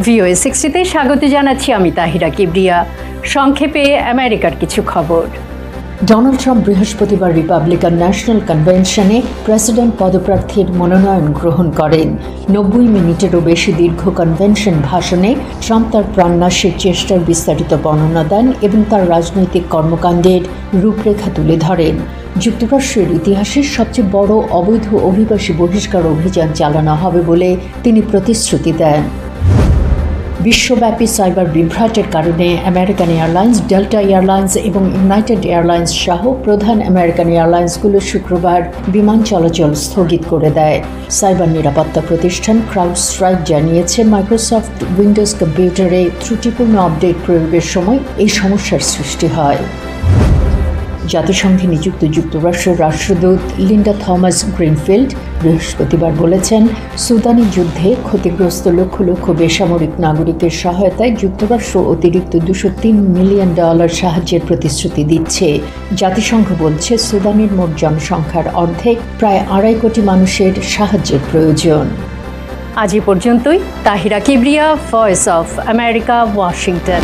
VOA 60-তে স্বাগত জানাচ্ছি আমি তাহিরা কিবরিয়া। সংক্ষেপে আমেরিকার কিছু খবর। ডোনাল্ড ট্রাম্প বৃহস্পতিবার রিপাবলিকান ন্যাশনাল কনভেনশনে প্রেসিডেন্ট পদপ্রার্থীর মনোনয়ন গ্রহণ করেন। 90 মিনিটেরও বেশি দীর্ঘ কনভেনশন ভাষণে ট্রাম্প তার প্রাণনাশের চেষ্টার বিস্তারিত বর্ণনা দেন এবং তার রাজনৈতিক কর্মকাণ্ডের রূপরেখা তুলে ধরেন। যুক্তরাষ্ট্রের ইতিহাসের সবচেয়ে বড় অবৈধ অভিবাসী বহিষ্কার অভিযান চালানো হবে বলে তিনি প্রতিশ্রুতি দেন। বিশ্বব্যাপী সাইবার বিভ্রাটের কারণে আমেরিকান এয়ারলাইন্স, ডেল্টা এয়ারলাইন্স এবং ইউনাইটেড এয়ারলাইন্স সহ প্রধান আমেরিকান এয়ারলাইন্সগুলো শুক্রবার বিমান চলাচল স্থগিত করে দেয়। সাইবার নিরাপত্তা প্রতিষ্ঠান ক্রাউডস্ট্রাইক জানিয়েছে, মাইক্রোসফট উইন্ডোজ কম্পিউটারে ত্রুটিপূর্ণ আপডেট প্রয়োগের সময় এই সমস্যার সৃষ্টি হয়। জাতিসংঘে নিযুক্ত যুক্তরাষ্ট্রের রাষ্ট্রদূত লিন্ডা থমাস গ্রিনফিল্ড বৃহস্পতিবার বলেছেন, সুদানি যুদ্ধে ক্ষতিগ্রস্ত লক্ষ লক্ষ বেসামরিক নাগরিকের সহায়তায় যুক্তরাষ্ট্র অতিরিক্ত $203 মিলিয়ন সাহায্যের প্রতিশ্রুতি দিচ্ছে। জাতিসংঘ বলছে, সুদানের মোট জনসংখ্যার অর্ধেক, প্রায় 2.5 কোটি মানুষের সাহায্যের প্রয়োজন। আজ পর্যন্তই। Tahira Kibria, voice of America, Washington.